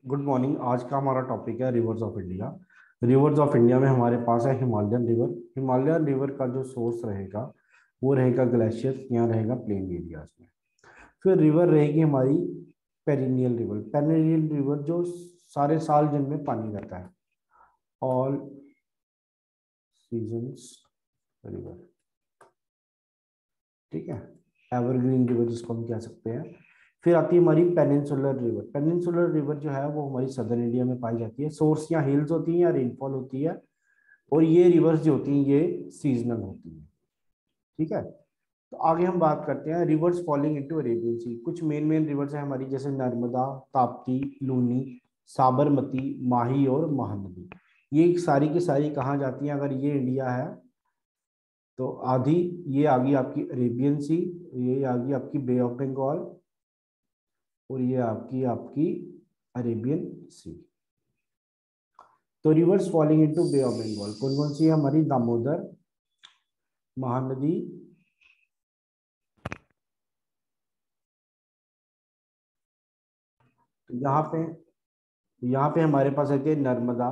Good morning. आज का हमारा टॉपिक है reverse of India. Reverse of India में हमारे पास है हिमालयन रिवर। हिमालयन रिवर का जो सोर्स रहेगा वो रहेगा ग्लेशियर, यहाँ रहेगा प्लेन एरियाज में। फिर रिवर रहेगी हमारी पेरिनियल रिवर। पेरिनियल रिवर जो सारे साल जिनमें पानी रहता है, ऑल सीजन्स रिवर। ठीक है, एवरग्रीन रिवर जिसको हम कह सकते हैं। फिर आती है हमारी पेनिनसुलर रिवर। पेनिनसुलर रिवर जो है वो हमारी सदर्न इंडिया में पाई जाती है। सोर्स या हिल्स होती है या रेनफॉल होती है, और ये रिवर्स जो होती हैं ये सीजनल होती हैं। ठीक है, तो आगे हम बात करते हैं रिवर्स फॉलिंग इनटू अरेबियन सी। कुछ मेन मेन रिवर्स हैं हमारी, जैसे नर्मदा, ताप्ती, लूनी, साबरमती, माही और महानदी। ये सारी की सारी कहाँ जाती हैं? अगर ये इंडिया है तो आधी ये आ गई आपकी अरेबियन सी, ये आ गई आपकी बे ऑफ बंगाल, और ये आपकी आपकी अरेबियन सी। तो rivers falling into Bay of Bengal कौन कौन सी है हमारी? दामोदर, महानदी, तो यहाँ पे हमारे पास आती है नर्मदा,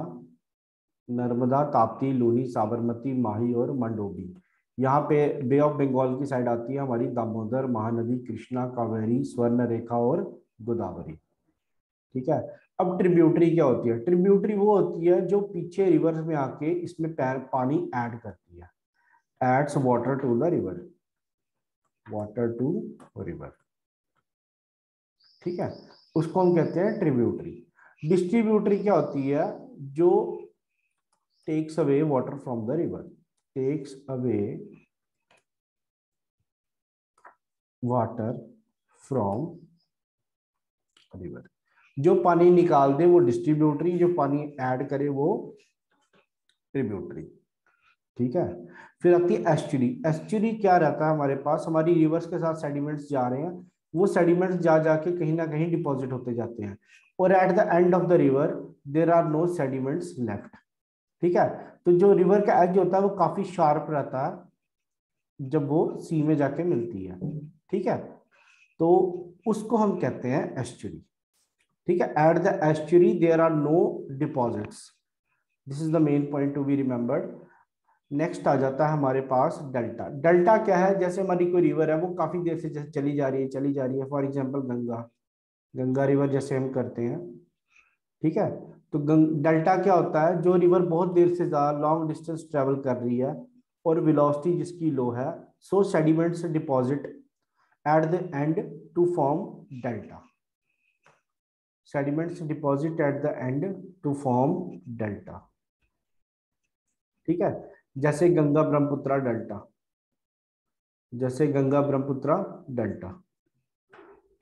नर्मदा, ताप्ती, लूनी, साबरमती, माही और मंडोवी। यहाँ पे बे ऑफ बंगाल की साइड आती है हमारी दामोदर, महानदी, कृष्णा, कावेरी, स्वर्ण रेखा और गोदावरी। ठीक है, अब ट्रिब्यूटरी क्या होती है? ट्रिब्यूटरी वो होती है जो पीछे रिवर्स में आके इसमें पानी ऐड करती है, adds water to the river, water to river. ठीक है, उसको हम कहते हैं ट्रिब्यूटरी। डिस्ट्रीब्यूटरी क्या होती है? जो takes away water from the river, takes away water from river. जो पानी निकाल दे वो डिस्ट्रीब्यूटरी, जो पानी ऐड करे वो ट्रिब्यूटरी। ठीक है, फिर आती है एस्चुरी। एस्चुरी क्या रहता है हमारे पास? हमारी रिवर्स के साथ सेडिमेंट्स जा रहे हैं, वो सेडिमेंट्स जा जाके कहीं ना कहीं डिपॉजिट होते जाते हैं, और at the end of the river there are no sediments left. ठीक है, तो जो रिवर का एज होता है वो काफी शार्प रहता है जब वो सी में जाके मिलती है। ठीक है, तो उसको हम कहते हैं एस्चुरी। ठीक है, at the estuary there are no deposits. This is the main point to be remembered. Next आ जाता है हमारे पास डेल्टा। डेल्टा क्या है? जैसे हमारी कोई रिवर है वो काफी देर से जैसे चली जा रही है चली जा रही है, for example Ganga, Ganga river जैसे हम करते हैं। ठीक है, तो डेल्टा क्या होता है? जो रिवर बहुत देर से ज्यादा लॉन्ग डिस्टेंस ट्रेवल कर रही है और वेलोसिटी जिसकी लो है, so sediments deposit at the end to form delta. Sediments deposit at the end to form delta. ठीक है, जैसे गंगा ब्रह्मपुत्र डेल्टा, जैसे गंगा ब्रह्मपुत्र डेल्टा।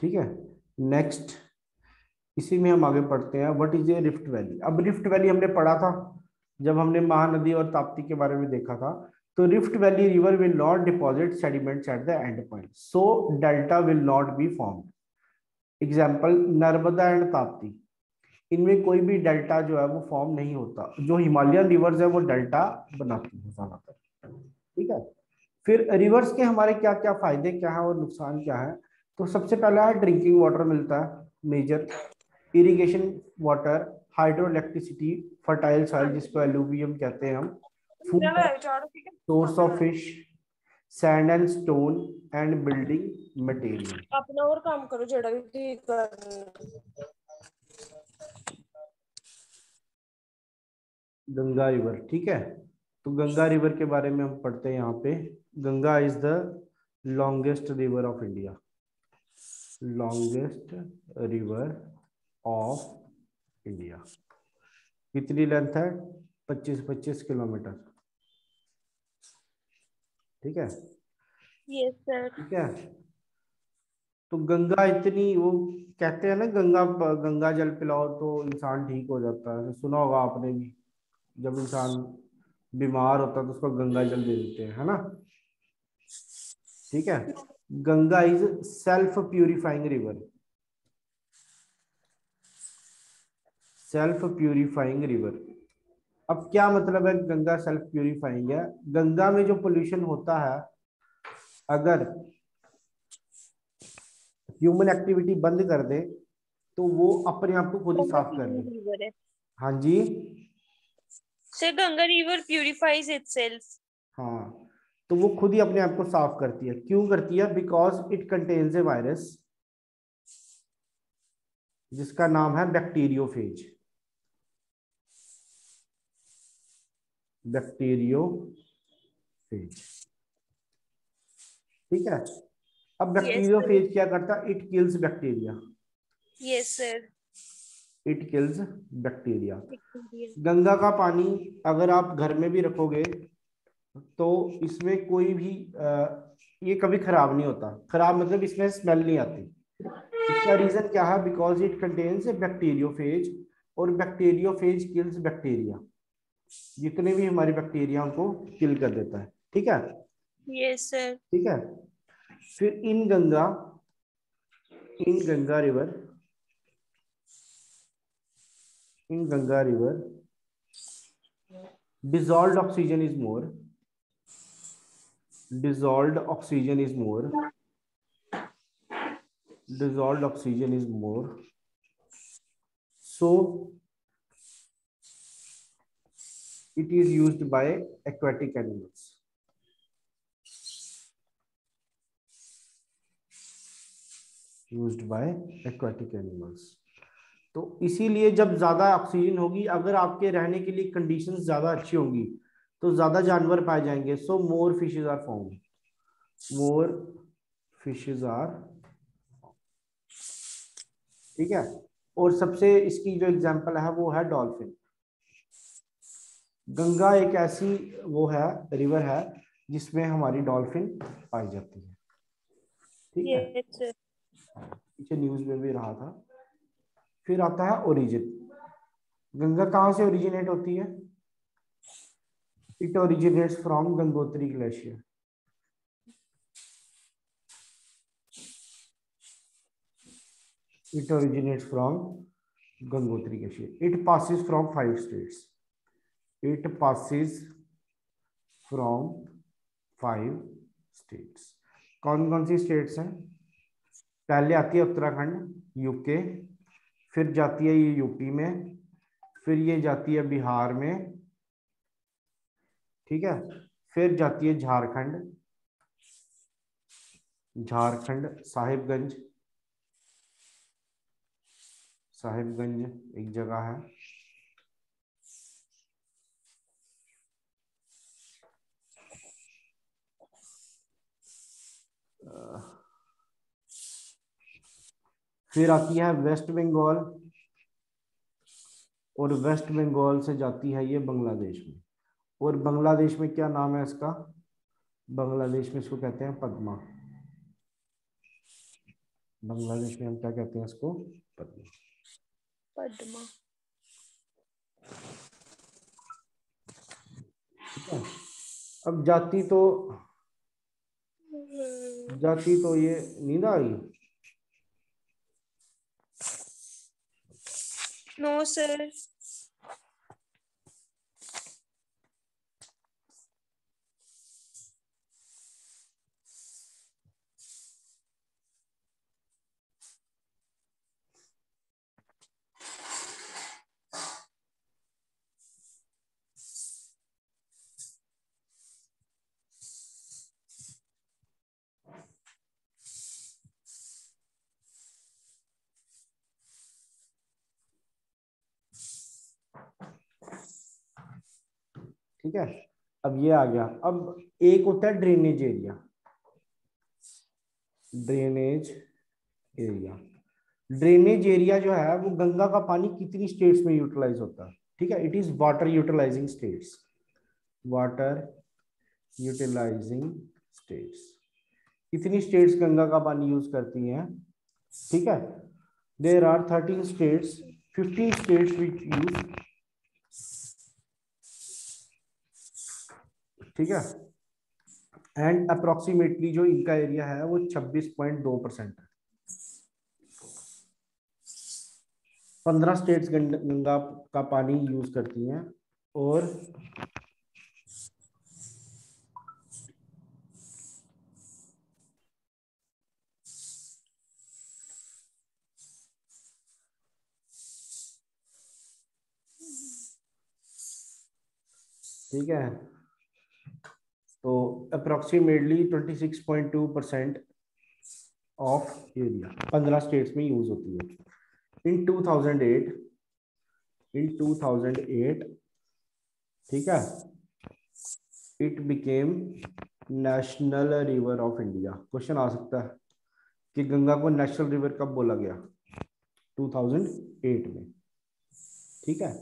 ठीक है, नेक्स्ट इसी में हम आगे पढ़ते हैं what is a rift valley. अब रिफ्ट वैली हमने पढ़ा था जब हमने महानदी और ताप्ती के बारे में देखा था। तो rift valley river will not deposit sediments eight the and point, so delta will not be formed. Example Narmada and Tapti, इनमें कोई भी डेल्टा जो है वो फॉर्म नहीं होता। जो हिमालयन रिवर्स है वो डेल्टा बनाती है ज्यादातर। ठीक है, फिर रिवर्स के हमारे क्या क्या फायदे क्या है और नुकसान क्या है? तो सबसे पहला है ड्रिंकिंग वाटर मिलता है major, irrigation water, hydro electricity, fertile soil जिसको एलुवियम कहते हैं हम, food, source of fish, sand and stone and building material. अपना और काम करो जेड़ा भी करना। गंगा रिवर, ठीक है, तो गंगा रिवर के बारे में हम पढ़ते हैं यहाँ पे। Ganga is the longest river of India, longest river of India. कितनी लेंथ है? 25-25 किलोमीटर। ठीक है, यस सर। ठीक है, तो गंगा इतनी वो कहते हैं ना, गंगा गंगा जल पिलाओ तो इंसान ठीक हो जाता है, सुना होगा आपने भी। जब इंसान बीमार होता है तो उसको गंगा जल दे देते हैं, है ना? ठीक है, Ganga is self purifying river, self purifying river. अब क्या मतलब है गंगा सेल्फ प्यूरिफाइंग है? गंगा में जो पोल्यूशन होता है, अगर ह्यूमन एक्टिविटी बंद कर दे तो वो अपने आप को खुद ही गंगा साफ कर ले। रिवर है हाँ जी। Sir, Ganga river purifies itself. हाँ, तो वो खुद ही अपने आप को साफ करती है। क्यों करती है? Because it contains A virus जिसका नाम है बैक्टीरियोफेज। बैक्टीरियोफेज, ठीक है। अब यस सर। बैक्टीरियोफेज क्या करता है? It kills bacteria. Yes sir. It kills bacteria. Ganga का पानी अगर आप घर में भी रखोगे तो इसमें कोई भी ये कभी खराब नहीं होता। खराब मतलब इसमें स्मेल नहीं आती। इसका रीजन क्या है? Because it contains A bacteriophage, और बैक्टीरियोफेज किल्स बैक्टीरिया। जितने भी हमारी बैक्टीरिया को किल कर देता है, ठीक है। Yes sir. ठीक है। फिर in Ganga river, in Ganga river dissolved oxygen is more, dissolved oxygen is more, dissolved oxygen is more, so it is used by aquatic animals, used by aquatic animals। तो इसीलिए जब ज्यादा ऑक्सीजन होगी, अगर आपके रहने के लिए कंडीशंस ज्यादा अच्छी होंगी तो ज्यादा जानवर पाए जाएंगे। So more fishes are found, more fishes are, ठीक है। और सबसे इसकी जो एग्जांपल है वो है डॉल्फिन। गंगा एक ऐसी वो है, रिवर है जिसमें हमारी डॉल्फिन पाई जाती है, ठीक है। Yes sir. पीछे न्यूज में भी रहा था। फिर आता है ओरिजिन। गंगा कहाँ से ओरिजिनेट होती है? It originates from Gangotri glacier. It originates from Gangotri glacier. It passes from 5 states. It passes from 5 states. कौन कौन सी स्टेट्स हैं? पहले आती है उत्तराखंड, यूके। फिर जाती है ये यूपी में। फिर ये जाती है बिहार में, ठीक है। फिर जाती है झारखंड, झारखंड साहिबगंज, साहिबगंज एक जगह है। फिर आती है वेस्ट बंगाल, और वेस्ट बंगाल से जाती है ये बांग्लादेश में। और बांग्लादेश में क्या नाम है इसका? बांग्लादेश में इसको कहते हैं पद्मा। बांग्लादेश में हम क्या कहते हैं इसको? पद्मा। पद्मा। ठीक है। अब जाति तो ये नींद आ गई। No sir. ठीक है। अब ये आ गया। अब एक होता है drainage area. Drainage area, drainage area जो है वो गंगा का पानी कितनी स्टेट्स में यूटिलाइज होता है? ठीक है, it is water utilising states. Water utilising states. कितनी स्टेट्स गंगा का पानी यूज करती हैं? ठीक है, there are 13 states, 15 states which use, ठीक है। एंड अप्रोक्सीमेटली जो इनका एरिया है वो 26.2% है। 15 स्टेट्स गंगा का पानी यूज करती हैं, और ठीक है, तो अप्रोक्सीमेटली 26.2% ऑफ एरिया 15 स्टेट्स में यूज होती है। इन 2008 ठीक है, it became national river of India. Question आ सकता है कि गंगा को नेशनल रिवर कब बोला गया? 2008 में। ठीक है,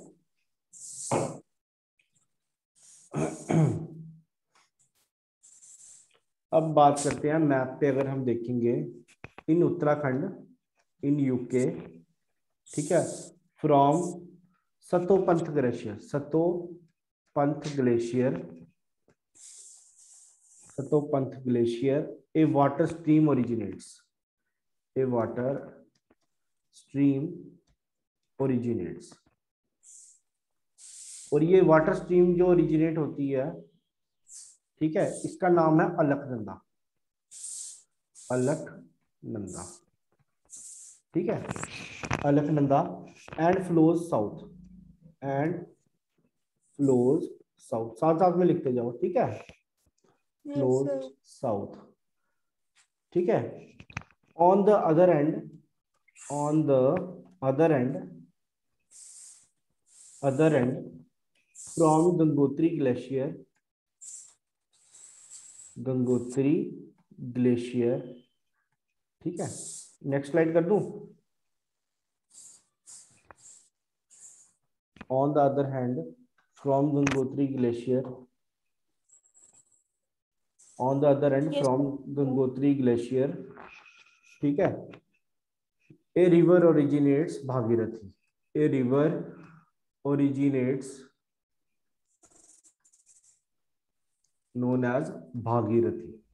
अब बात करते हैं मैप पे। अगर हम देखेंगे इन उत्तराखंड, इन यूके, ठीक है, from Satopanth glacier, Satopanth glacier, Satopanth glacier A water stream originates, A water stream originates. और ये वाटर स्ट्रीम जो ओरिजिनेट होती है, ठीक है, इसका नाम है अलकनंदा, अलकनंदा। ठीक है, Alaknanda and flows south, and flows south, साथ साथ में लिखते जाओ। ठीक है, यस फ्लोज सर। साउथ। ठीक है, on the other end, on the other end, other end from Gangotri glacier, Gangotri glacier. ठीक है, नेक्स्ट स्लाइड कर दूं। On the other hand from Gangotri glacier, on the other hand yes from sir. Gangotri glacier, ठीक है, a river originates Bhagirathi, a river originates known as Bhagirathi,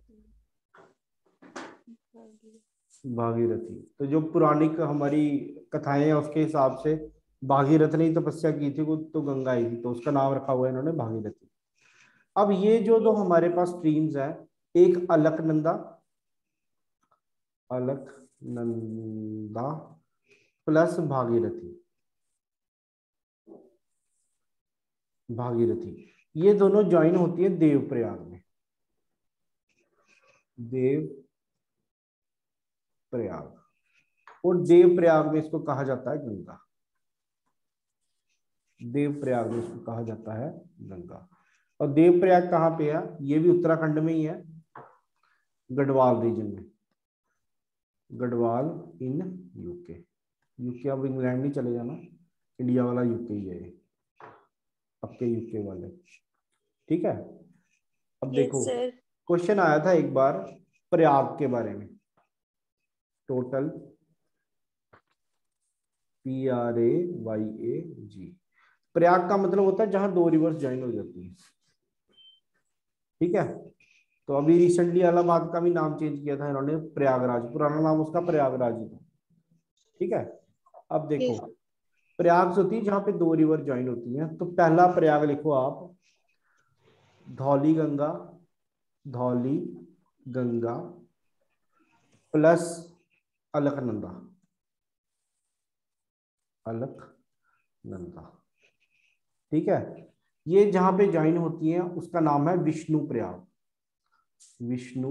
Bhagirathi. तो जो पुरानी हमारी कथाएं हैं उसके हिसाब से भागीरथ ने तपस्या की थी, वो तो गंगा आई थी, तो उसका नाम रखा हुआ है इन्होंने भागीरथी। अब ये जो दो यस हमारे पास स्ट्रीम्स है, एक अलकनंदा, अलकनंदा प्लस भागीरथी, भागीरथी, ये दोनों ज्वाइन होती है देवप्रयाग में, देवप्रयाग। और देवप्रयाग में इसको कहा जाता है गंगा, देवप्रयाग में इसको कहा जाता है गंगा। और देवप्रयाग कहाँ पे है? ये भी उत्तराखंड में ही है, गढ़वाल रीजन में, गढ़वाल इन यूके। यूके अब इंग्लैंड नहीं चले जाना, इंडिया वाला यूके ही है ये, पक्के यूके वाले। ठीक है, अब देखो सर। क्वेश्चन आया था एक बार प्रयाग के बारे में, टोटल PRAYAG। प्रयाग का मतलब होता है जहां दो रिवर्स ज्वाइन हो जाती है। ठीक है, तो अभी रिसेंटली इलाहाबाद का भी नाम चेंज किया था इन्होंने, प्रयागराज, पुराना नाम उसका प्रयागराज ही था। ठीक है, अब देखो प्रयाग से होती है जहां पे दो रिवर ज्वाइन होती हैं। तो पहला प्रयाग लिखो आप, धौली गंगा, धौली गंगा प्लस अलकनंदा, अलकनंदा। ठीक है, ये जहां पे ज्वाइन होती हैं उसका नाम है विष्णु प्रयाग, विष्णु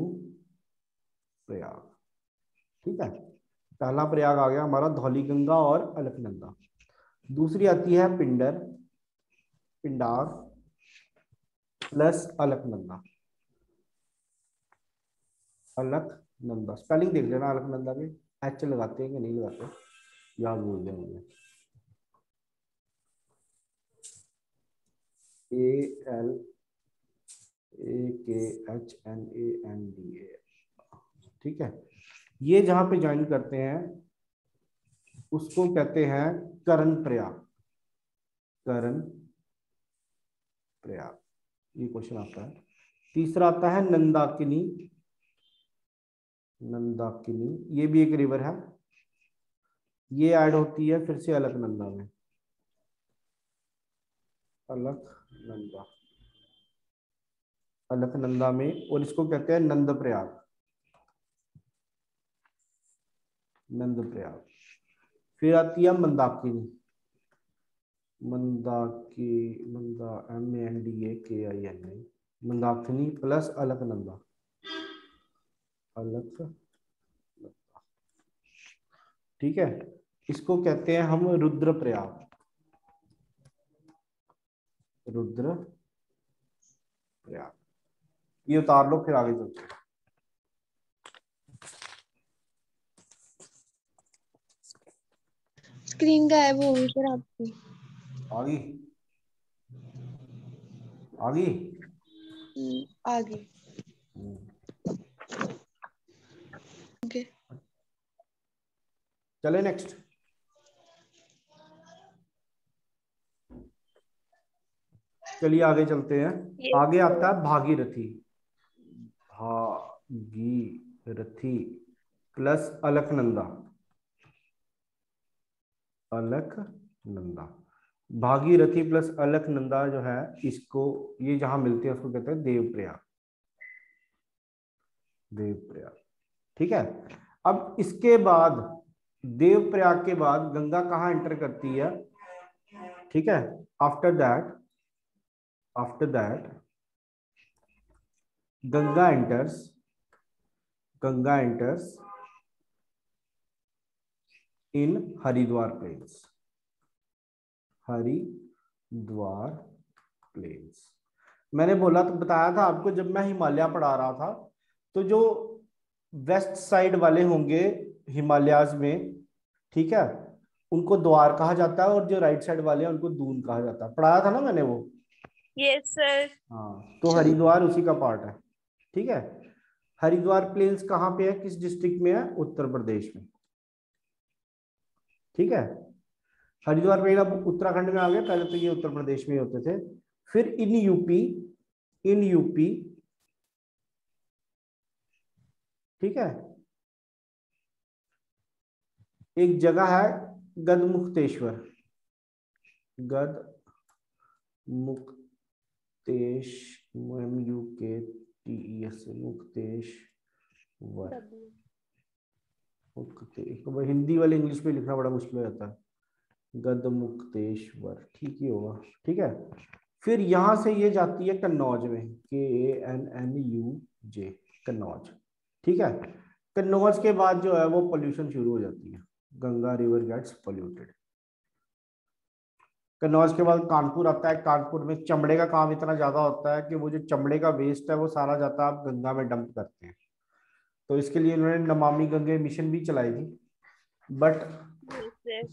प्रयाग। ठीक है, पहला प्रयाग आ गया हमारा धौली गंगा और अलकनंदा। दूसरी आती है पिंडर, पिंडार प्लस अलकनंदा, अलकनंदा। स्पेलिंग देख लेना अलकनंदा के, एच लगाते हैं कि नहीं लगाते, याद भूल गए मुझे। ALAKHNANDA। ठीक है, ये जहां पे ज्वाइन करते हैं उसको कहते हैं करण प्रयाग, करण प्रयाग। ये क्वेश्चन आता है। तीसरा आता है नंदाकिनी, नंदाकिनी, ये भी एक रिवर है, ये ऐड होती है फिर से अलकनंदा में, अलकनंदा, अलकनंदा में, और इसको कहते हैं नंद प्रयाग, नंद प्रयाग। फिर आती है मंदाकिनी, मंदाकी, मंदा MANDAKINI, मंदाकिनी प्लस अलकनंदा, अलकनंदा। ठीक है, इसको कहते हैं हम रुद्रप्रयाग, रुद्रप्रयाग। ये उतार लो, फिर आगे चलते हैं। स्क्रीन गायब हो गई सर आपकी। आगे आगे आगे ओके। चले नेक्स्ट। चलिए आगे चलते हैं। आगे आता है भागीरथी, भागीरथी प्लस अलकनंदा, अलकनंदा। भागीरथी प्लस अलकनंदा जो है, इसको ये जहां मिलते हैं उसको कहते हैं देवप्रयाग, देवप्रयाग। ठीक है, अब इसके बाद देवप्रयाग के बाद गंगा कहाँ एंटर करती है? ठीक है, after that Ganga enters in Haridwar plains, Haridwar plains. मैंने बोला तो बताया था आपको, जब मैं हिमालय पढ़ा रहा था, तो जो वेस्ट साइड वाले होंगे हिमालयाज में, ठीक है, उनको द्वार कहा जाता है, और जो राइट साइड वाले हैं उनको दून कहा जाता है। पढ़ाया था ना मैंने वो? Yes sir. हाँ, तो हरिद्वार उसी का पार्ट है। ठीक है, हरिद्वार प्लेन्स कहाँ पे है, किस डिस्ट्रिक्ट में है? उत्तर प्रदेश में। ठीक है, हरिद्वार प्लेन अब उत्तराखंड में आ गए, पहले तो ये उत्तर प्रदेश में होते थे। फिर इन यूपी, ठीक है, एक जगह है गदमुक्तेश्वर, मुक्तेश्वर। हिंदी वाले इंग्लिश में लिखना बड़ा मुश्किल हो जाता है, गदमुक्तेश्वर, ठीक ही होगा। ठीक है, फिर यहां से ये जाती है कन्नौज में, KANNUJ, कन्नौज। ठीक है, कन्नौज के बाद जो है वो पोल्यूशन शुरू हो जाती है, Ganga river gets polluted. Kannauj के बाद कानपुर आता है। कानपुर में चमड़े का काम इतना ज्यादा होता है कि वो जो चमड़े का वेस्ट है वो सारा जाता है, आप गंगा में डंप करते हैं। तो इसके लिए इन्होंने नमामि गंगे मिशन भी चलाई थी, बट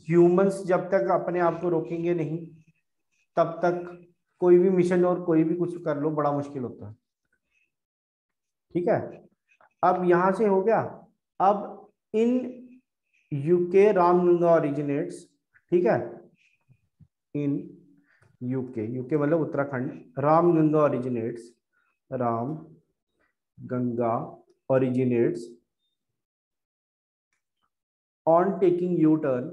ह्यूमंस जब तक अपने आप को रोकेंगे नहीं, तब तक कोई भी मिशन और कोई भी कुछ कर लो बड़ा मुश्किल होता है। ठीक है, अब यहां से हो गया। अब इन यूके रामगंगा ओरिजिनेट्स, ठीक है, इन यूके मतलब Uttarakhand, Ramganga originates on taking U-turn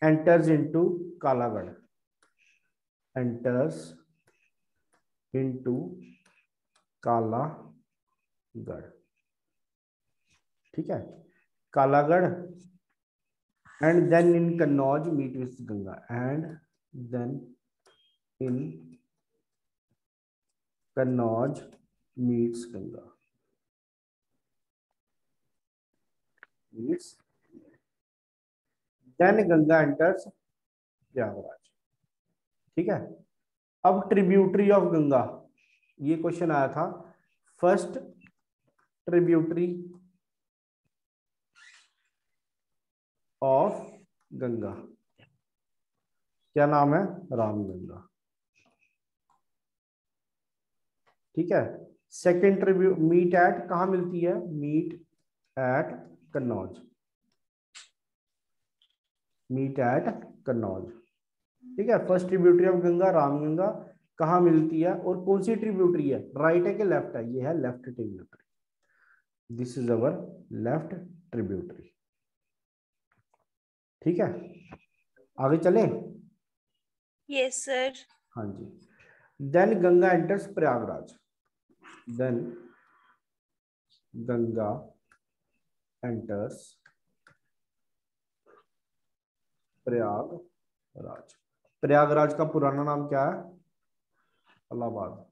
enters into Kalagarh, ठीक है, Kalagarh, and then in Kannauj meet with Ganga, and then in Kannauj meets Ganga, then Ganga enters Prayagraj. ठीक है, अब ट्रिब्यूटरी ऑफ गंगा, ये क्वेश्चन आया था। फर्स्ट ट्रिब्यूटरी ऑफ गंगा, क्या नाम है? रामगंगा। ठीक है, सेकेंड ट्रिब्यूट मीट एट, कहां मिलती है? मीट एट कन्नौज, ठीक है, first tributary of Ganga Ramganga, कहां मिलती है और कौन सी ट्रिब्यूटरी है? राइट है कि लेफ्ट है? ये है left tributary, this is our left tributary. ठीक है, आगे चले? Yes sir. हाँ जी, then Ganga enters Prayagraj, then Ganga enters Prayagraj. Prayagraj का पुराना नाम क्या है? इलाहाबाद।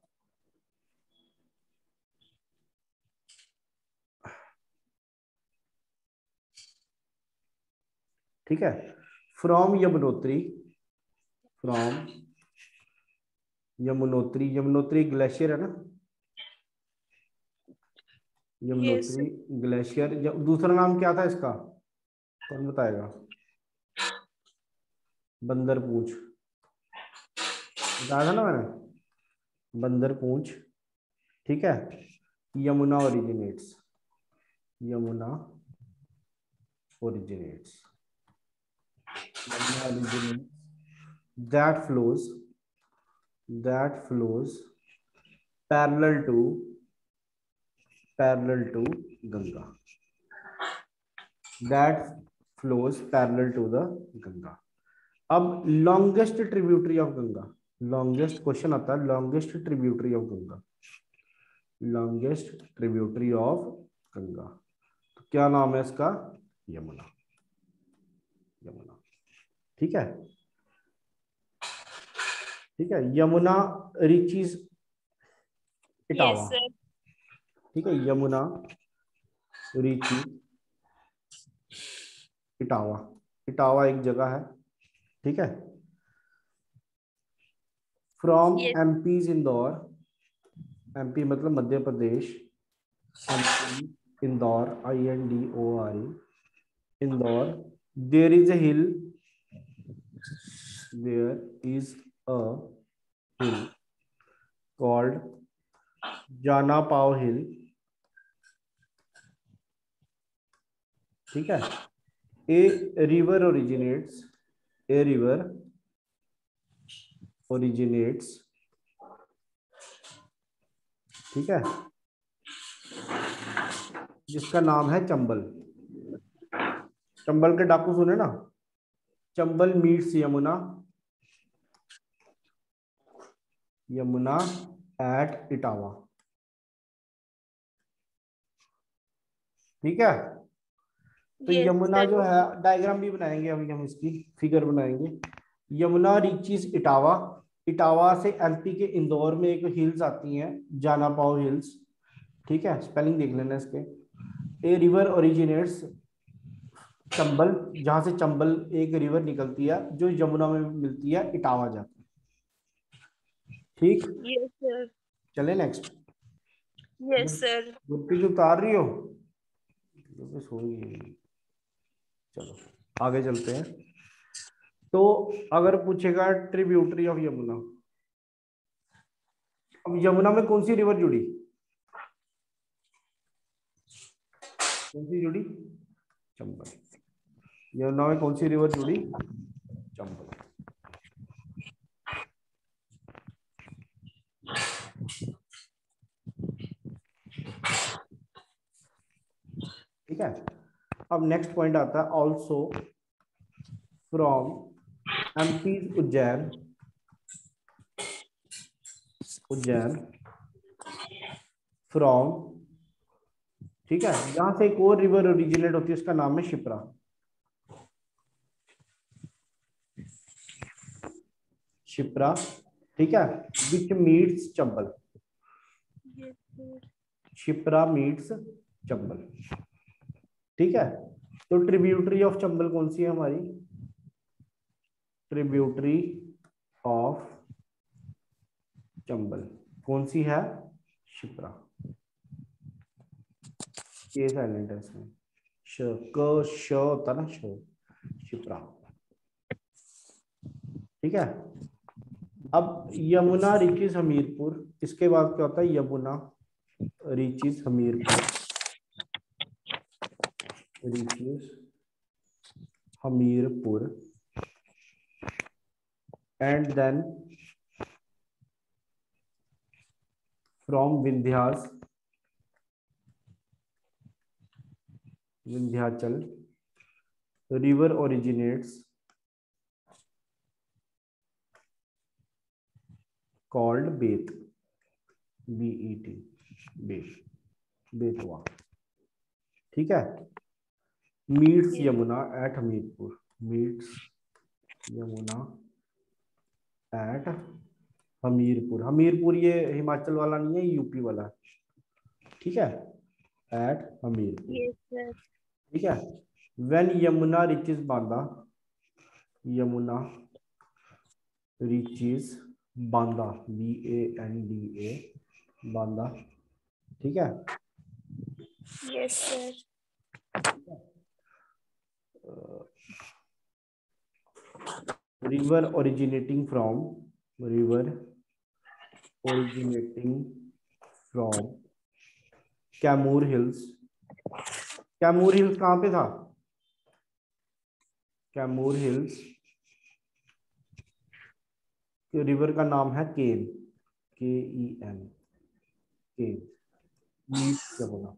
ठीक है। From Yamunotri, from Yamunotri, Yamunotri glacier है ना, यस यमुनोत्री ग्लेशियर। दूसरा नाम क्या था इसका, कौन बताएगा? बंदर पूंछ, बताया था ना मैंने, बंदर पूंछ। ठीक है। Yamuna originates, Yamuna originates, Yamuna originates, that flows, that flows parallel to Ganga, that flows parallel to the Ganga. अब longest tributary of Ganga, longest question आता है, longest tributary of Ganga, longest tributary of Ganga, तो क्या नाम है इसका? यमुना, यमुना। ठीक है, ठीक है। Yamuna reaches Etawah. Yes sir. ठीक है, यमुना रीचेस इटावा। इटावा एक जगह है। ठीक है। From yes MP Indore, MP मतलब Madhya Pradesh, MP Indore, INDOR, Indore. There is a hill, there is a hill called Janapav hill. ठीक है। A river originates, a river originates, ठीक है, जिसका नाम है चंबल। चंबल के डाकू सुने ना, चंबल मीट्स यमुना, यमुना एट इटावा। ठीक है। तो यस यमुना सर। जो है, डायग्राम भी बनाएंगे अभी हम, इसकी फिगर बनाएंगे। यमुना रीचेस इटावा, इटावा से MP के इंदौर में एक हिल्स आती हैं, जाना पाव हिल्स। ठीक है, स्पेलिंग देख लेना इसके। ए रिवर ओरिजिनेट्स चंबल, जहां से चंबल एक रिवर निकलती है जो यमुना में मिलती है, इटावा जाती है। ठीक, यस सर। चले नेक्स्ट। Yes sir. गुरप्रीत उतार रही हो? सो गई। चलो आगे चलते हैं। तो अगर पूछेगा ट्रिब्यूटरी ऑफ यमुना, अब यमुना में कौन सी रिवर जुड़ी, कौन सी जुड़ी? चंबल। यमुना में कौन सी रिवर जुड़ी? चंबल। ठीक है। अब नेक्स्ट पॉइंट आता है, also from MP Ujjain, Ujjain from, ठीक है, जहां से एक और रिवर ओरिजिनेट होती है उसका नाम है शिप्रा, शिप्रा। ठीक है, विच meets Chambal, yes sir. Shipra meets Chambal. ठीक है। तो ट्रिब्यूटरी ऑफ चंबल कौन सी है हमारी? ट्रिब्यूटरी ऑफ चंबल कौन सी है? शिप्रा। ये साइलेंट है इसमें, श क श होता ना, श, शिप्रा। ठीक है। अब यमुना रीचेस हमीरपुर, इसके बाद क्या होता है? Yamuna reaches Hamirpur, reaches Hamirpur and then from Vindhyas, Vindhyachal river originates called Bet, BET, Bet, Betwa. ठीक है। Meets yes Yamuna at Hamirpur, meets Yamuna at Hamirpur. Hamirpur ये हिमाचल वाला नहीं है, यूपी वाला है, ठीक है, एट हमीरपुर। Yes sir. ठीक है, when Yamuna reaches Banda, Yamuna reaches Banda, BANDA Banda, ठीक है। Yes sir. River originating from, river originating from Kaimur hills. Kaimur hills कहाँ पे था? कैमूर हिल्स रिवर का नाम है केन, KEN, केन। मीट्स यमुना,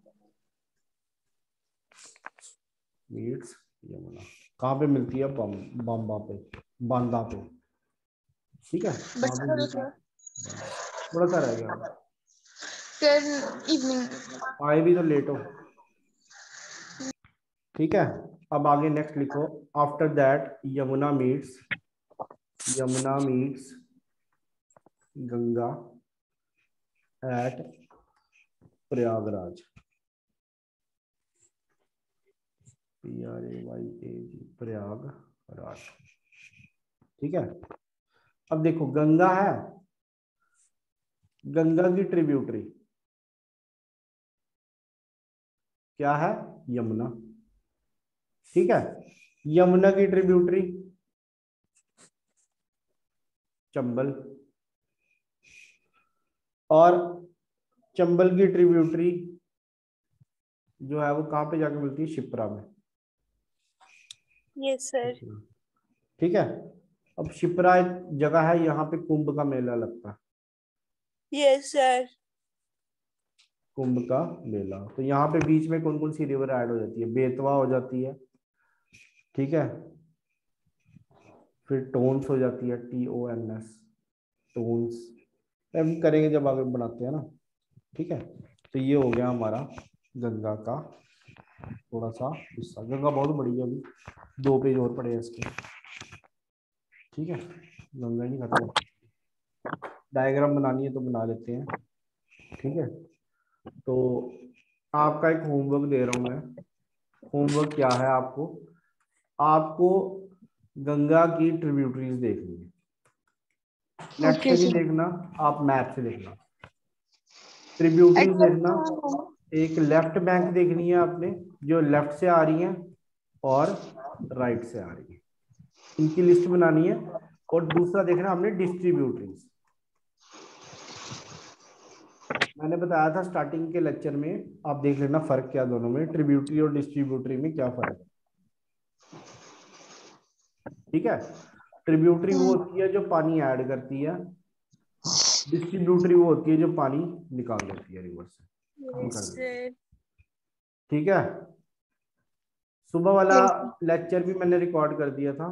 मीट्स यमुना कहाँ पे मिलती है? बांबा पे, बांदा पे, ठीक है। कहाँ पे मिलती है? थोड़ा सा रह गया, सर इवनिंग। आए भी तो लेट हो, ठीक है। अब आगे नेक्स्ट लिखो, after that Yamuna meets, Yamuna meets Ganga at Prayagraj, PRAYAG, Prayagraj, ठीक है। अब देखो गंगा है, गंगा की ट्रिब्यूटरी क्या है? यमुना, ठीक है। यमुना की ट्रिब्यूटरी चंबल, और चंबल की ट्रिब्यूटरी जो है वो कहाँ पे जाके मिलती है? शिप्रा में, यस सर। ठीक है। अब शिप्रा एक जगह है, यहाँ पे कुंभ का मेला लगता है, यस सर। कुंभ का मेला। तो यहाँ पे बीच में कौन कौन सी रिवर ऐड हो जाती है? बेतवा हो जाती है, ठीक है, फिर टोन्स हो जाती है, TONS, टोन्स। हम करेंगे जब आगे बनाते हैं ना, ठीक है। तो ये हो गया हमारा गंगा का थोड़ा सा हिस्सा। गंगा बहुत बड़ी है, अभी 2 पेज और पड़े हैं इसके, ठीक है। गंगा नहीं खत्म, डायग्राम बनानी है तो बना लेते हैं, ठीक है। तो आपका एक होमवर्क दे रहा हूं मैं। होमवर्क क्या है आपको? आपको गंगा की ट्रिब्यूटरीज देखनी है, नेट ओके से नहीं सर। देखना, आप मैप से देखना। ट्रिब्यूटरीज देखना, एक लेफ्ट बैंक देखनी है आपने, जो लेफ्ट से आ रही है और राइट से आ रही है, इनकी लिस्ट बनानी है। और दूसरा देखना हमने डिस्ट्रीब्यूटरीज। मैंने बताया था स्टार्टिंग के लेक्चर में, आप देख लेना फर्क क्या दोनों में, ट्रिब्यूटरी और डिस्ट्रीब्यूटरी में क्या फर्क है, ठीक है। ट्रिब्यूटरी वो होती है जो पानी ऐड करती है, डिस्ट्रीब्यूटरी वो होती है जो पानी निकाल देती है रिवर से, यस निकाल देती है, सर। ठीक है। सुबह वाला यस लेक्चर भी मैंने रिकॉर्ड कर दिया था,